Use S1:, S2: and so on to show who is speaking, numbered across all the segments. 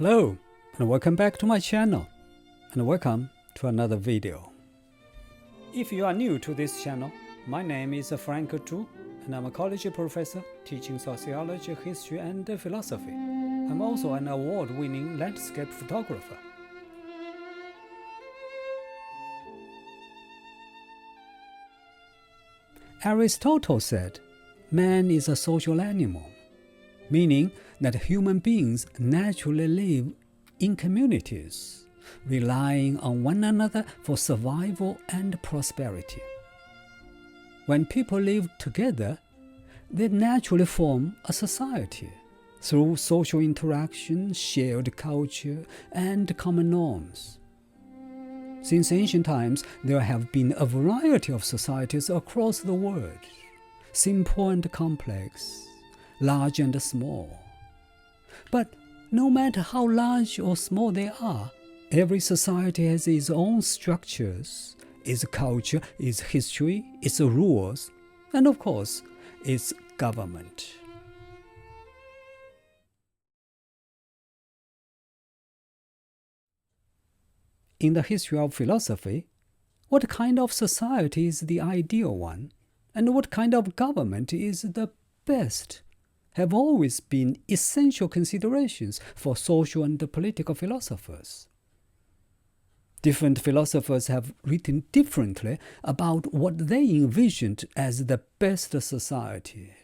S1: Hello, and welcome back to my channel, and welcome to another video. If you are new to this channel, my name is Frank Zhu, and I'm a college professor teaching sociology, history, and philosophy. I'm also an award-winning landscape photographer. Aristotle said, man is a social animal, meaning that human beings naturally live in communities, relying on one another for survival and prosperity. When people live together, they naturally form a society through social interaction, shared culture, and common norms. Since ancient times, there have been a variety of societies across the world, simple and complex, large and small. But no matter how large or small they are, every society has its own structures, its culture, its history, its rules, and of course, its government. In the history of philosophy, what kind of society is the ideal one, and what kind of government is the best, have always been essential considerations for social and political philosophers. Different philosophers have written differently about what they envisioned as the best society,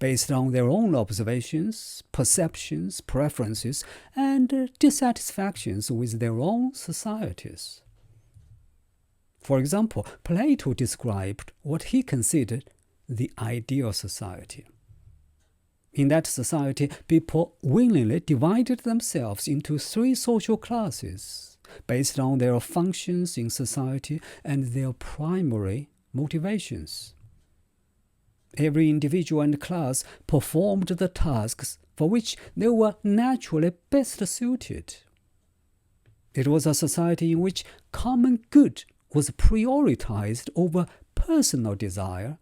S1: based on their own observations, perceptions, preferences, and dissatisfactions with their own societies. For example, Plato described what he considered the ideal society. In that society, people willingly divided themselves into three social classes based on their functions in society and their primary motivations. Every individual and class performed the tasks for which they were naturally best suited. It was a society in which common good was prioritized over personal desire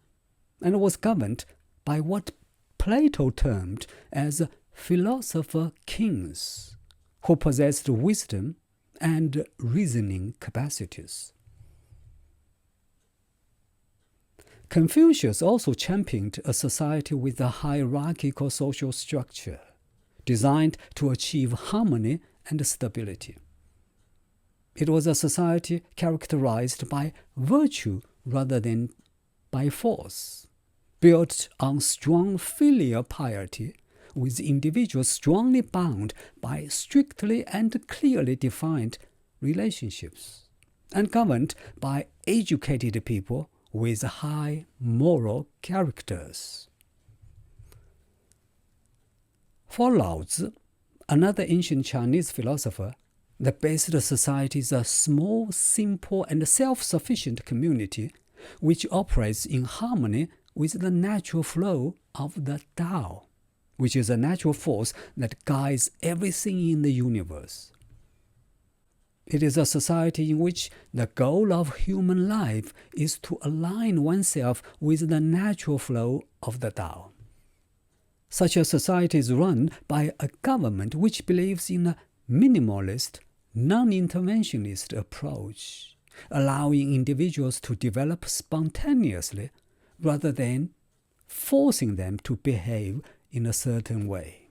S1: and was governed by what Plato termed as philosopher kings, who possessed wisdom and reasoning capacities. Confucius also championed a society with a hierarchical social structure, designed to achieve harmony and stability. It was a society characterized by virtue rather than by force, built on strong filial piety, with individuals strongly bound by strictly and clearly defined relationships, and governed by educated people with high moral characters. For Lao Tzu, another ancient Chinese philosopher, the best society is a small, simple, and self-sufficient community which operates in harmony with the natural flow of the Tao, which is a natural force that guides everything in the universe. It is a society in which the goal of human life is to align oneself with the natural flow of the Tao. Such a society is run by a government which believes in a minimalist, non-interventionist approach, allowing individuals to develop spontaneously rather than forcing them to behave in a certain way.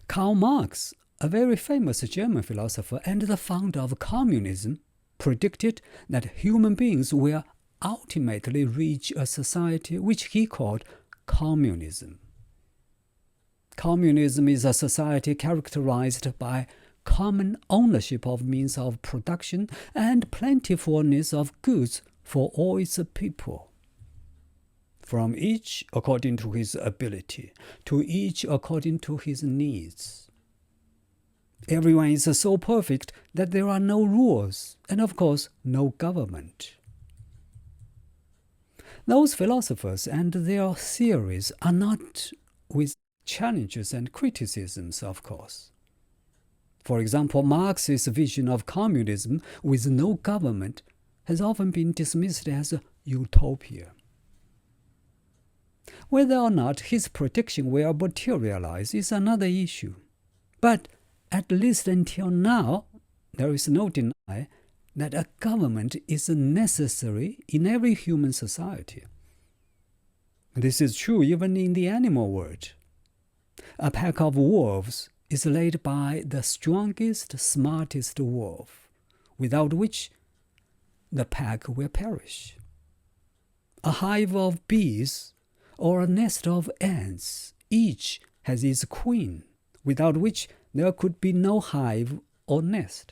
S1: Karl Marx, a very famous German philosopher and the founder of communism, predicted that human beings will ultimately reach a society which he called communism. Communism is a society characterized by common ownership of means of production and plentifulness of goods for all its people, from each according to his ability, to each according to his needs. Everyone is so perfect that there are no rules, and of course, no government. Those philosophers and their theories are not with challenges and criticisms, of course. For example, Marx's vision of communism with no government has often been dismissed as a utopia. Whether or not his prediction will materialize is another issue. But at least until now, there is no deny that a government is necessary in every human society. This is true even in the animal world. A pack of wolves is led by the strongest, smartest wolf, without which the pack will perish. A hive of bees or a nest of ants, each has its queen, without which there could be no hive or nest.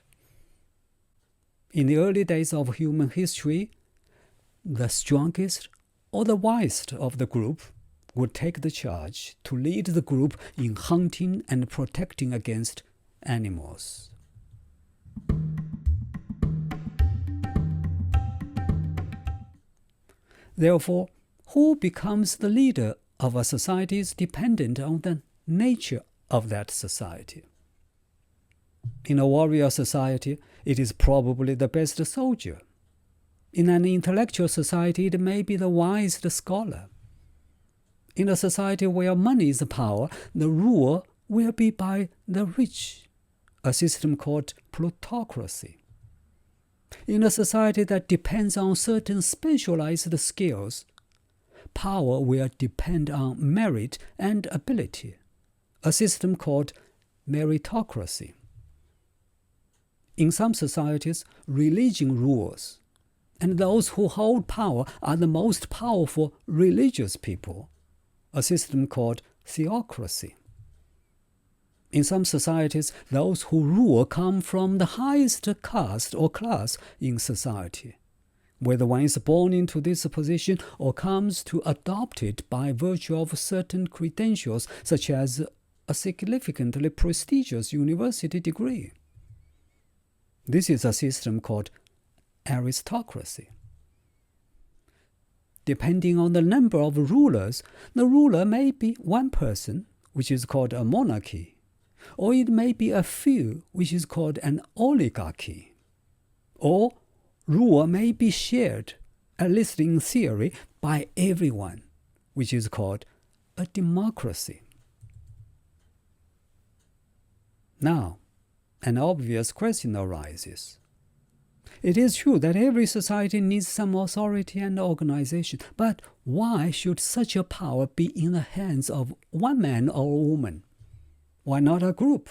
S1: In the early days of human history, the strongest or the wisest of the group would take the charge to lead the group in hunting and protecting against animals. Therefore, who becomes the leader of a society is dependent on the nature of that society. In a warrior society, it is probably the best soldier. In an intellectual society, it may be the wisest scholar. In a society where money is power, the rule will be by the rich, a system called plutocracy. In a society that depends on certain specialized skills, power will depend on merit and ability, a system called meritocracy. In some societies, religion rules, and those who hold power are the most powerful religious people, a system called theocracy. In some societies, those who rule come from the highest caste or class in society, whether one is born into this position or comes to adopt it by virtue of certain credentials, such as a significantly prestigious university degree. This is a system called aristocracy. Depending on the number of rulers, the ruler may be one person, which is called a monarchy, or it may be a few, which is called an oligarchy. Or rule may be shared, at least in theory, by everyone, which is called a democracy. Now, an obvious question arises. It is true that every society needs some authority and organization, but why should such a power be in the hands of one man or woman? Why not a group?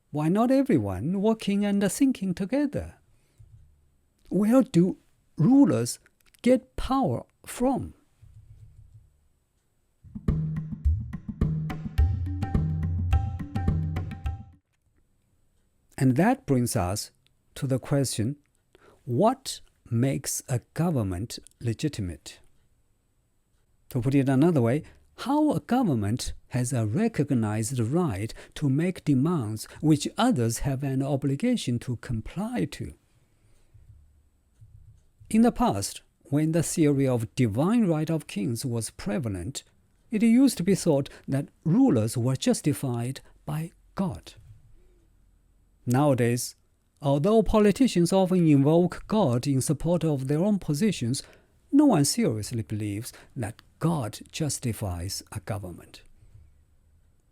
S1: Why not everyone working and thinking together? Where do rulers get power from? And that brings us to the question, what makes a government legitimate? To put it another way, how a government has a recognized right to make demands which others have an obligation to comply to. In the past, when the theory of divine right of kings was prevalent, it used to be thought that rulers were justified by God. Nowadays, although politicians often invoke God in support of their own positions, no one seriously believes that God justifies a government.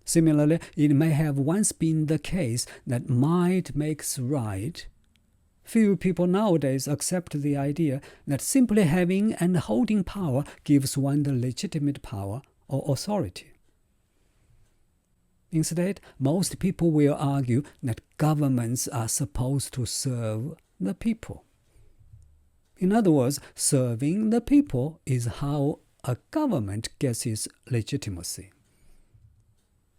S1: Similarly, it may have once been the case that might makes right. Few people nowadays accept the idea that simply having and holding power gives one the legitimate power or authority. Instead, most people will argue that governments are supposed to serve the people. In other words, serving the people is how a government gets its legitimacy.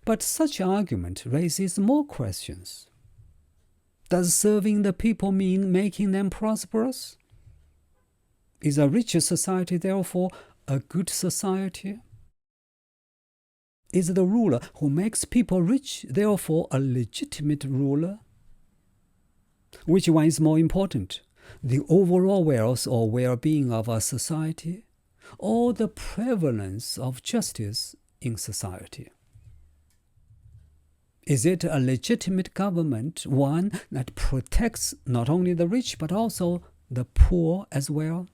S1: But such argument raises more questions. Does serving the people mean making them prosperous? Is a rich society therefore a good society? Is the ruler who makes people rich therefore a legitimate ruler? Which one is more important, the overall wealth or well-being of a society, or the prevalence of justice in society? Is it a legitimate government, one that protects not only the rich but also the poor as well?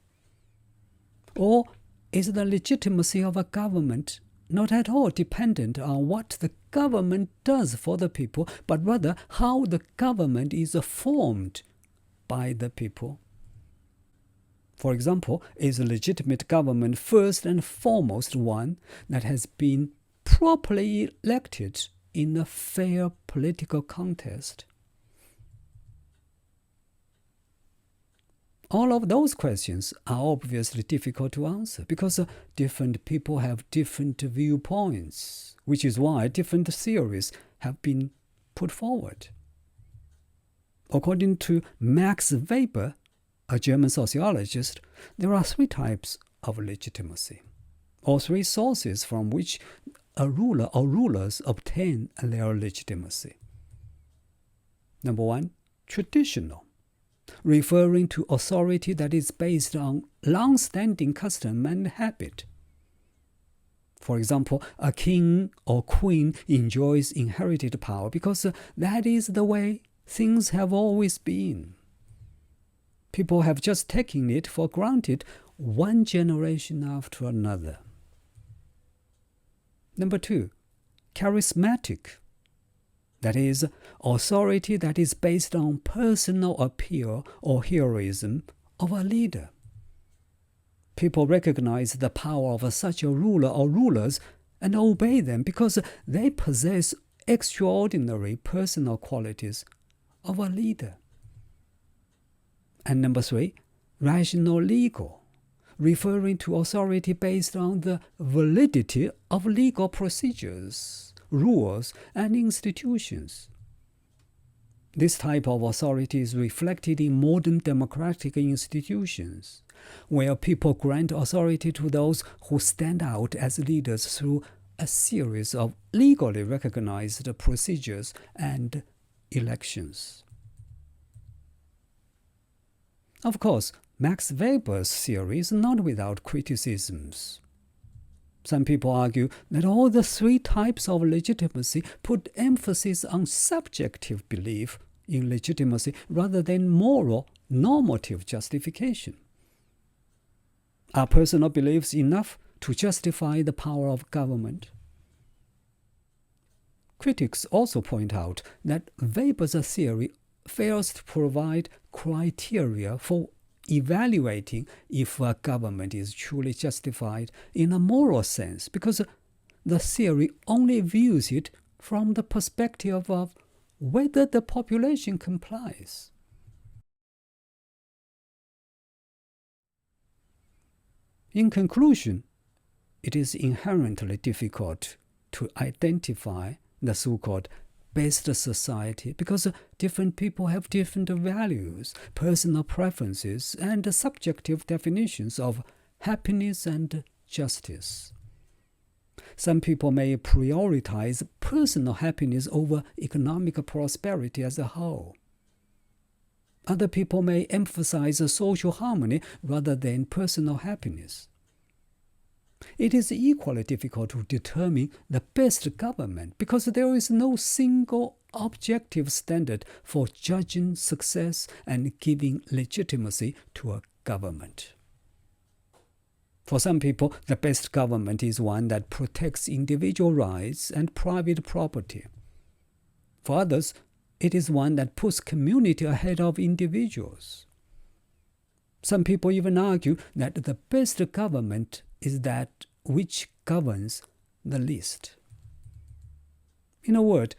S1: Or is the legitimacy of a government not at all dependent on what the government does for the people, but rather how the government is formed by the people. For example, is a legitimate government first and foremost one that has been properly elected in a fair political contest? All of those questions are obviously difficult to answer because different people have different viewpoints, which is why different theories have been put forward. According to Max Weber, a German sociologist, there are 3 types of legitimacy, or 3 sources from which a ruler or rulers obtain their legitimacy. Number 1, traditional, referring to authority that is based on long-standing custom and habit. For example, a king or queen enjoys inherited power because that is the way things have always been. People have just taken it for granted one generation after another. Number 2, charismatic. That is, authority that is based on personal appeal or heroism of a leader. People recognize the power of such a ruler or rulers and obey them because they possess extraordinary personal qualities of a leader. And number 3, rational legal, referring to authority based on the validity of legal procedures, rules, and institutions. This type of authority is reflected in modern democratic institutions, where people grant authority to those who stand out as leaders through a series of legally recognized procedures and elections. Of course, Max Weber's theory is not without criticisms. Some people argue that all the 3 types of legitimacy put emphasis on subjective belief in legitimacy rather than moral, normative justification. Are personal beliefs enough to justify the power of government? Critics also point out that Weber's theory fails to provide criteria for evaluating if a government is truly justified in a moral sense, because the theory only views it from the perspective of whether the population complies. In conclusion, it is inherently difficult to identify the so-called best society because different people have different values, personal preferences, and subjective definitions of happiness and justice. Some people may prioritize personal happiness over economic prosperity as a whole. Other people may emphasize social harmony rather than personal happiness. It is equally difficult to determine the best government because there is no single objective standard for judging success and giving legitimacy to a government. For some people, the best government is one that protects individual rights and private property. For others, it is one that puts community ahead of individuals. Some people even argue that the best government is that which governs the least. In a word,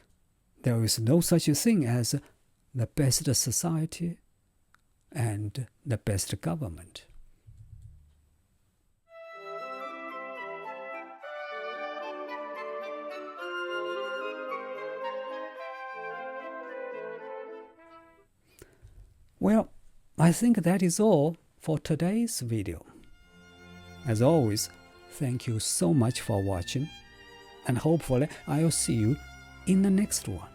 S1: there is no such thing as the best society and the best government. Well, I think that is all for today's video. As always, thank you so much for watching, and hopefully I'll see you in the next one.